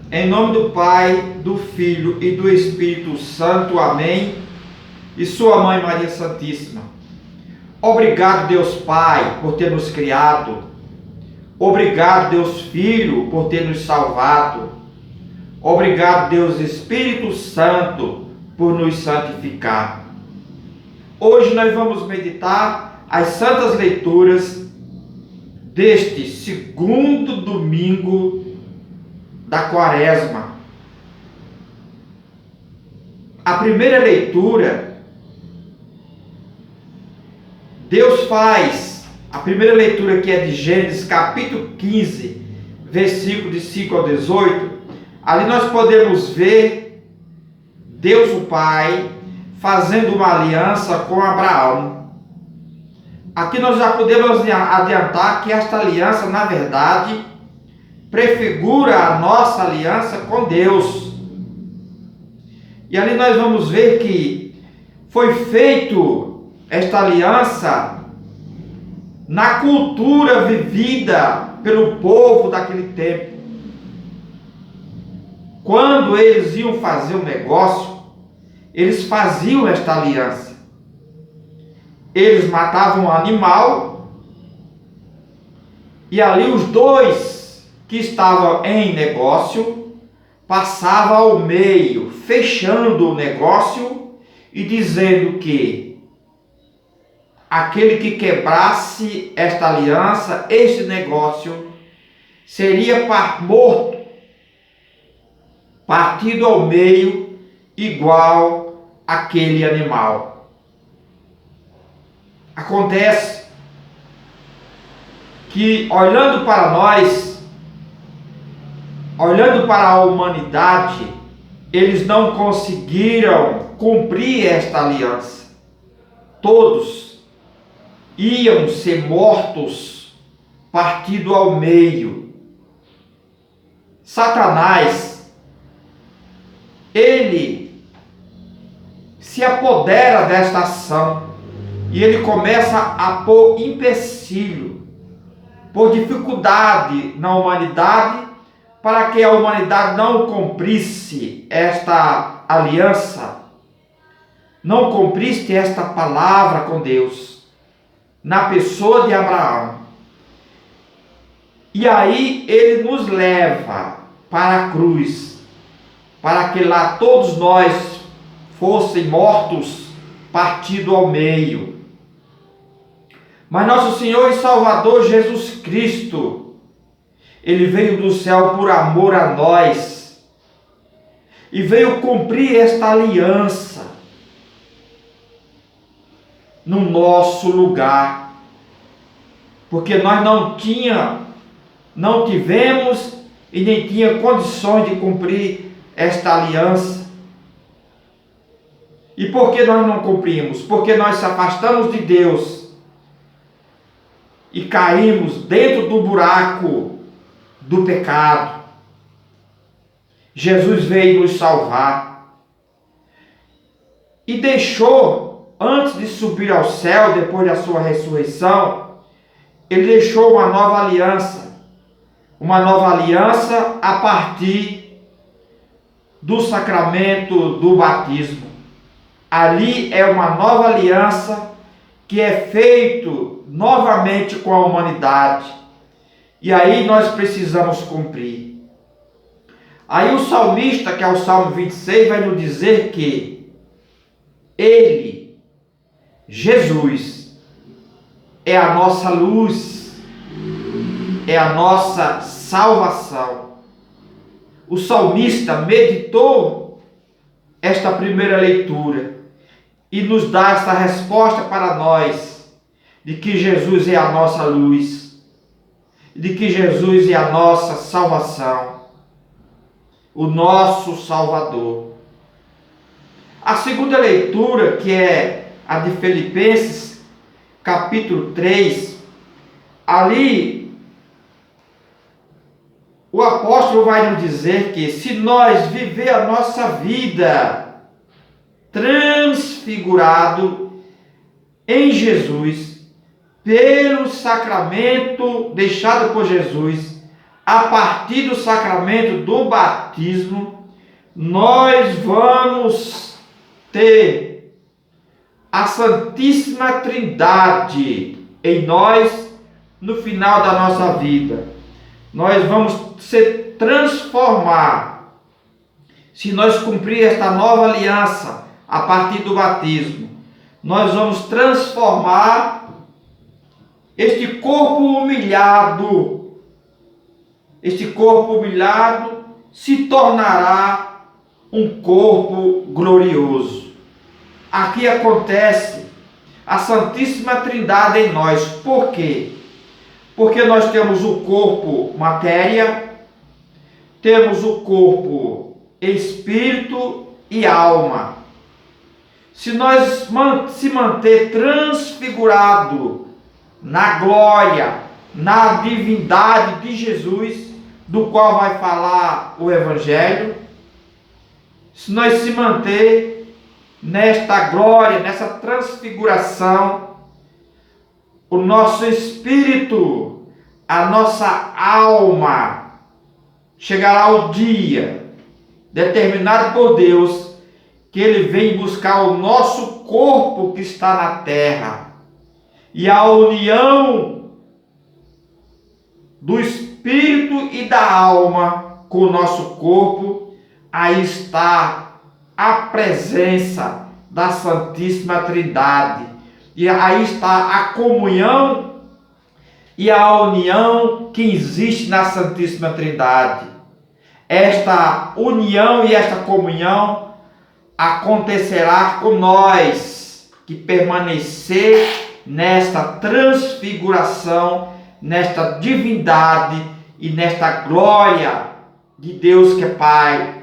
Em nome do Pai, do Filho e do Espírito Santo. Amém. E sua Mãe Maria Santíssima. Obrigado, Deus Pai, por ter nos criado. Obrigado, Deus Filho, por ter nos salvado. Obrigado, Deus Espírito Santo, por nos santificar. Hoje nós vamos meditar as santas leituras deste segundo domingo da Quaresma. A primeira leitura, a primeira leitura que é de Gênesis capítulo 15, versículo de 5 ao 18, ali nós podemos ver Deus o Pai fazendo uma aliança com Abraão. Aqui nós já podemos adiantar que esta aliança, na verdade, prefigura a nossa aliança com Deus. E ali nós vamos ver que foi feito esta aliança na cultura vivida pelo povo daquele tempo. Quando eles iam fazer um negócio, eles faziam esta aliança. Eles matavam um animal e ali os dois que estavam em negócio passavam ao meio, fechando o negócio e dizendo que aquele que quebrasse esta aliança, este negócio, seria morto, partido ao meio, igual aquele animal. Acontece que, olhando para nós, olhando para a humanidade, eles não conseguiram cumprir esta aliança. Todos iam ser mortos, partido ao meio. Satanás, ele se apodera desta ação e ele começa a pôr empecilho, por dificuldade na humanidade, para que a humanidade não cumprisse esta aliança, não cumprisse esta palavra com Deus, na pessoa de Abraão. E aí ele nos leva para a cruz, para que lá todos nós fossem mortos, partido ao meio. Mas nosso Senhor e Salvador Jesus Cristo, Ele veio do céu por amor a nós e veio cumprir esta aliança no nosso lugar, porque nós não tivemos e nem tinha condições de cumprir esta aliança. E por que nós não cumprimos? Porque nós se afastamos de Deus e caímos dentro do buraco do pecado. Jesus veio nos salvar e deixou, antes de subir ao céu, depois da sua ressurreição, ele deixou uma nova aliança a partir do sacramento do batismo. Ali é uma nova aliança que é feito novamente com a humanidade. E aí nós precisamos cumprir. Aí o salmista, que é o Salmo 26, vai nos dizer que Ele, Jesus, é a nossa luz, é a nossa salvação. O salmista meditou esta primeira leitura e nos dá esta resposta para nós, de que Jesus é a nossa luz, de que Jesus é a nossa salvação, o nosso Salvador. A segunda leitura, que é a de Filipenses, capítulo 3, ali o apóstolo vai nos dizer que se nós viver a nossa vida transfigurado em Jesus, pelo sacramento deixado por Jesus, a partir do sacramento do batismo, nós vamos ter a Santíssima Trindade em nós no final da nossa vida. Nós vamos se transformar, se nós cumprir esta nova aliança a partir do batismo. Nós vamos transformar este corpo humilhado. Este corpo humilhado se tornará um corpo glorioso. Aqui acontece a Santíssima Trindade em nós. Por quê? Porque nós temos o corpo matéria, temos o corpo espírito e alma. Se nós se manter transfigurado na glória, na divindade de Jesus, do qual vai falar o Evangelho, se nós se manter nesta glória, nessa transfiguração, o nosso espírito, a nossa alma, chegará o dia determinado por Deus, que Ele vem buscar o nosso corpo que está na terra. E a união do espírito e da alma com o nosso corpo, aí está a presença da Santíssima Trindade. E aí está a comunhão e a união que existe na Santíssima Trindade. Esta união e esta comunhão acontecerá com nós que permanecer nesta transfiguração, nesta divindade e nesta glória de Deus que é Pai,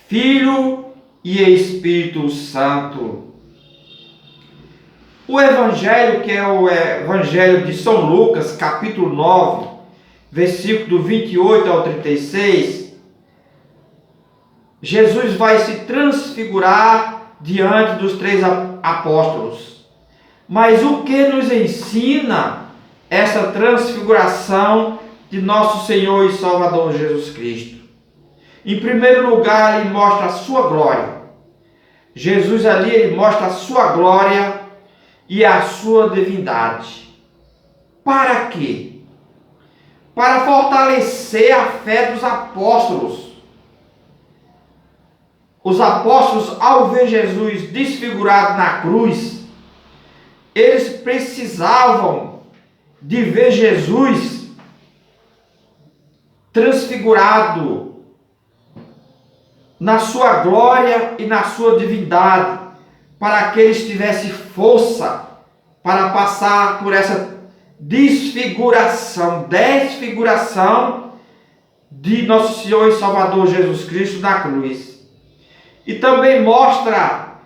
Filho e Espírito Santo. O Evangelho, que é o Evangelho de São Lucas, capítulo 9, versículo do 28 ao 36, Jesus vai se transfigurar diante dos 3 apóstolos. Mas o que nos ensina essa transfiguração de nosso Senhor e Salvador Jesus Cristo? Em primeiro lugar, ele mostra a sua glória. Jesus ali, ele mostra a sua glória e a sua divindade. Para quê? Para fortalecer a fé dos apóstolos. Os apóstolos, ao ver Jesus desfigurado na cruz, eles precisavam de ver Jesus transfigurado na sua glória e na sua divindade, para que eles tivessem força para passar por essa desfiguração de nosso Senhor e Salvador Jesus Cristo na cruz. E também mostra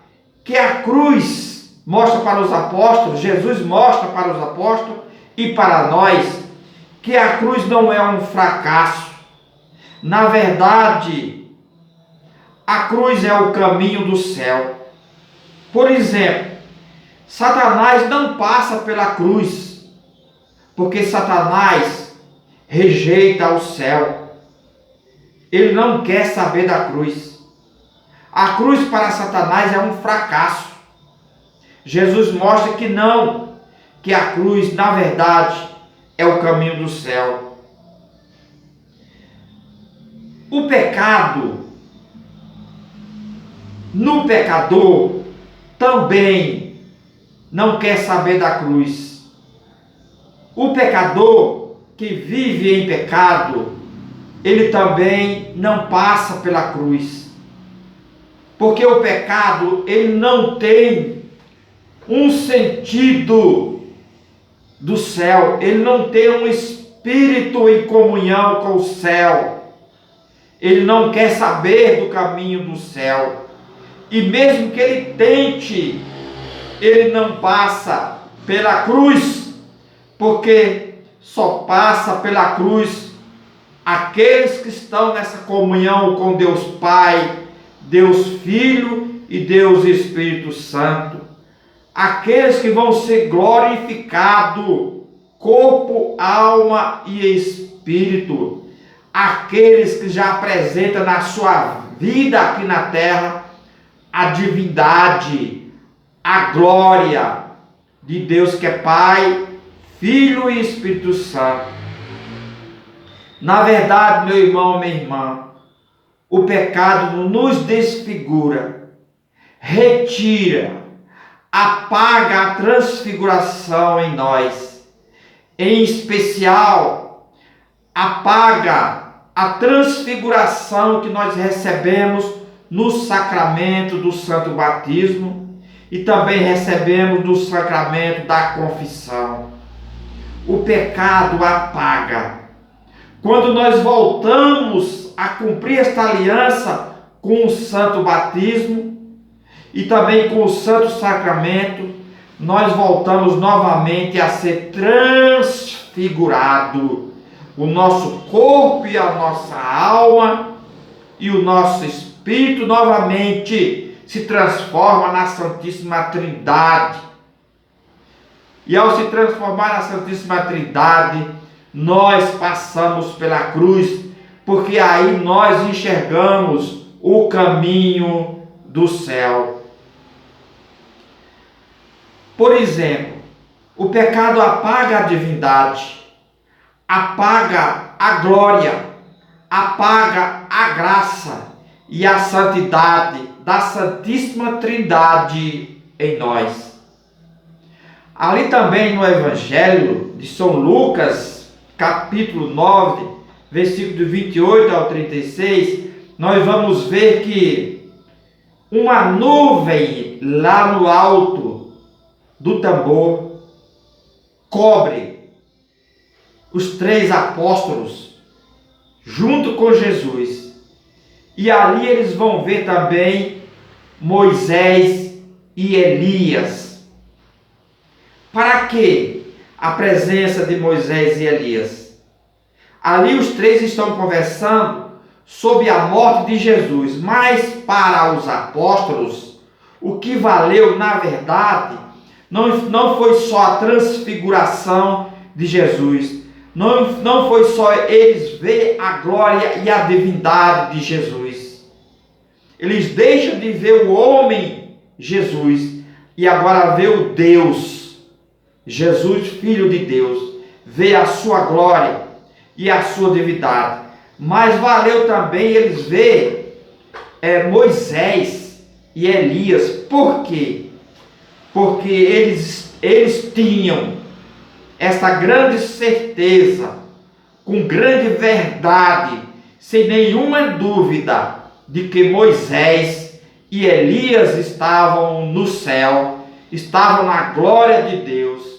que a cruz mostra para os apóstolos, Jesus mostra para os apóstolos e para nós, que a cruz não é um fracasso. Na verdade, a cruz é o caminho do céu. Por exemplo, Satanás não passa pela cruz, porque Satanás rejeita o céu. Ele não quer saber da cruz. A cruz para Satanás é um fracasso. Jesus mostra que não, que a cruz, na verdade, é o caminho do céu. O pecado, no pecador, também não quer saber da cruz. O pecador que vive em pecado, ele também não passa pela cruz. Porque o pecado, ele não tem um sentido do céu, ele não tem um espírito em comunhão com o céu. Ele não quer saber do caminho do céu. E mesmo que ele tente, ele não passa pela cruz, porque só passa pela cruz aqueles que estão nessa comunhão com Deus Pai, Deus Filho e Deus Espírito Santo. Aqueles que vão ser glorificados, corpo, alma e espírito. aqueles que já apresentam na sua vida aqui na terra a divindade, a glória de Deus que é Pai, Filho e Espírito Santo. Na verdade, meu irmão, minha irmã, o pecado nos desfigura, retira, apaga a transfiguração em nós. Em especial, apaga a transfiguração que nós recebemos no sacramento do Santo Batismo e também recebemos no sacramento da confissão. O pecado apaga. Quando nós voltamos a cumprir esta aliança com o Santo Batismo e também com o Santo Sacramento, nós voltamos novamente a ser transfigurado. O nosso corpo e a nossa alma e o nosso espírito novamente se transforma na Santíssima Trindade. E ao se transformar na Santíssima Trindade, nós passamos pela cruz, porque aí nós enxergamos o caminho do céu. Por exemplo, o pecado apaga a divindade, apaga a glória, apaga a graça e a santidade da Santíssima Trindade em nós. Ali também no Evangelho de São Lucas, capítulo 9, versículo 28 ao 36, nós vamos ver que uma nuvem lá no alto do tambor cobre os 3 apóstolos junto com Jesus. E ali eles vão ver também Moisés e Elias. Para que a presença de Moisés e Elias? Ali os 3 estão conversando sobre a morte de Jesus, mas para os apóstolos, o que valeu na verdade não foi só a transfiguração de Jesus, não foi só eles ver a glória e a divindade de Jesus. Eles deixam de ver o homem Jesus e agora vê o Deus, Jesus, Filho de Deus, vê a sua glória e a sua divindade. Mas valeu também eles ver Moisés e Elias. Por quê? Porque eles tinham esta grande certeza, com grande verdade, sem nenhuma dúvida, de que Moisés e Elias estavam no céu, estavam na glória de Deus.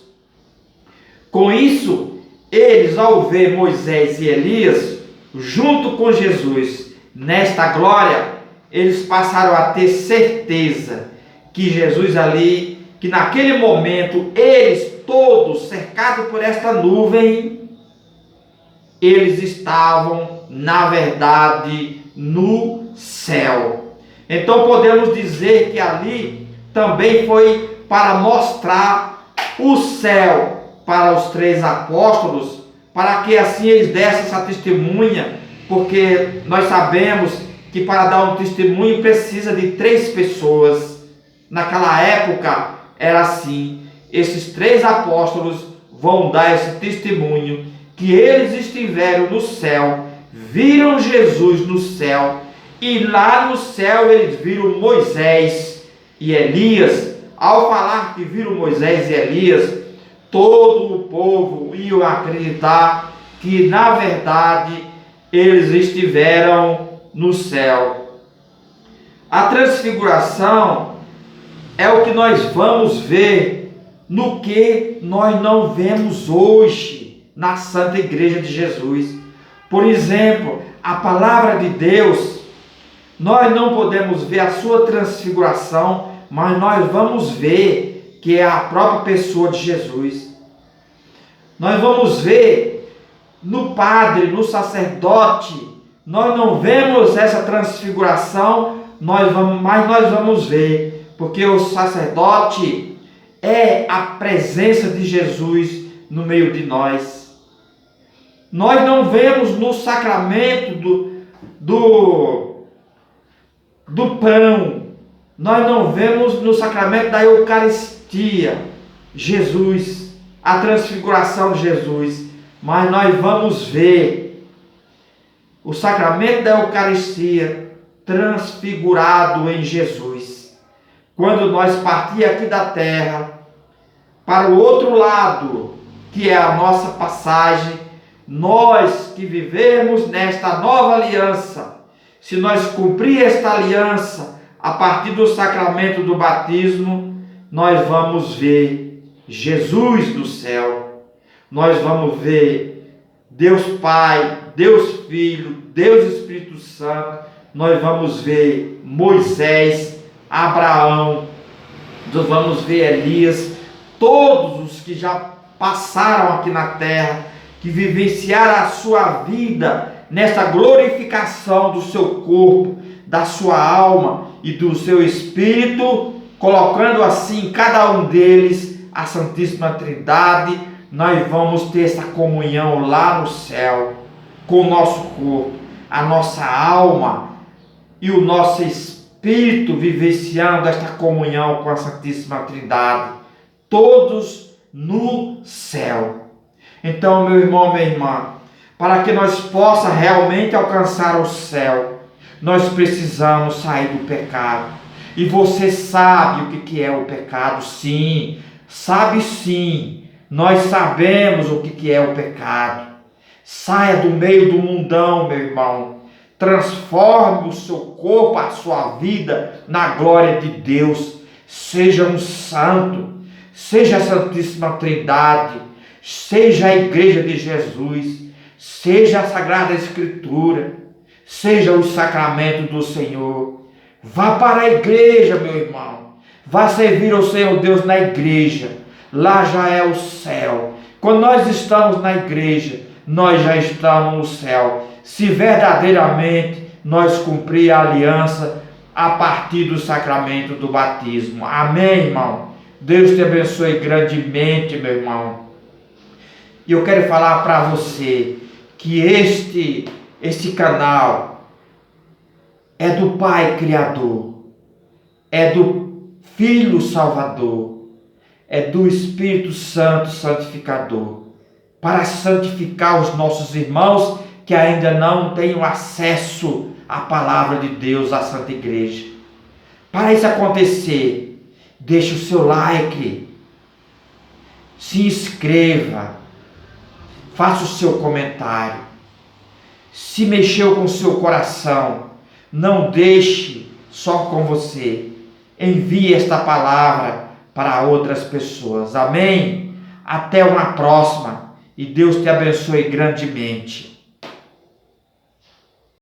Com isso, eles, ao ver Moisés e Elias junto com Jesus nesta glória, eles passaram a ter certeza que Jesus ali, que naquele momento, eles todos, cercados por esta nuvem, eles estavam, na verdade, no céu. Então podemos dizer que ali também foi para mostrar o céu para os 3 apóstolos, para que assim eles dessem essa testemunha, porque nós sabemos que para dar um testemunho precisa de 3 pessoas. Naquela época era assim, esses 3 apóstolos vão dar esse testemunho que eles estiveram no céu, viram Jesus no céu, e lá no céu eles viram Moisés e Elias. Ao falar que viram Moisés e Elias, todo o povo ia acreditar que na verdade eles estiveram no céu. A transfiguração é o que nós vamos ver no que nós não vemos hoje na Santa Igreja de Jesus. Por exemplo, a palavra de Deus, nós não podemos ver a sua transfiguração, mas nós vamos ver que é a própria pessoa de Jesus. Nós vamos ver no padre, no sacerdote, nós não vemos essa transfiguração, mas nós vamos ver, porque o sacerdote é a presença de Jesus no meio de nós. Nós não vemos no sacramento do pão, nós não vemos no sacramento da Eucaristia Jesus, a transfiguração de Jesus, mas nós vamos ver o sacramento da Eucaristia transfigurado em Jesus. Quando nós partir aqui da terra para o outro lado, que é a nossa passagem, nós que vivemos nesta nova aliança, se nós cumprir esta aliança a partir do sacramento do batismo, nós vamos ver Jesus no céu, nós vamos ver Deus Pai, Deus Filho, Deus Espírito Santo, nós vamos ver Moisés, Abraão, nós vamos ver Elias, todos os que já passaram aqui na terra, que vivenciaram a sua vida nessa glorificação do seu corpo, da sua alma e do seu espírito, colocando assim cada um deles a Santíssima Trindade. Nós vamos ter essa comunhão lá no céu, com o nosso corpo, a nossa alma e o nosso espírito vivenciando esta comunhão com a Santíssima Trindade, todos no céu. Então, meu irmão, minha irmã, para que nós possamos realmente alcançar o céu, nós precisamos sair do pecado. E você sabe o que é o pecado? Sim, sabe sim. Nós sabemos o que é o pecado. Saia do meio do mundão, meu irmão. Transforme o seu corpo, a sua vida na glória de Deus. Seja um santo. Seja a Santíssima Trindade. Seja a Igreja de Jesus. Seja a Sagrada Escritura. Seja o sacramento do Senhor. Vá para a igreja, meu irmão. Vá servir ao Senhor Deus na igreja. Lá já é o céu. Quando nós estamos na igreja, nós já estamos no céu. Se verdadeiramente nós cumprir a aliança a partir do sacramento do batismo. Amém, irmão? Deus te abençoe grandemente, meu irmão. E eu quero falar para você que este canal é do Pai Criador, é do Filho Salvador, é do Espírito Santo Santificador, para santificar os nossos irmãos que ainda não têm acesso à palavra de Deus, à Santa Igreja. Para isso acontecer, deixe o seu like, se inscreva, faça o seu comentário. Se mexeu com o seu coração, não deixe só com você. Envie esta palavra para outras pessoas. Amém? Até uma próxima. E Deus te abençoe grandemente.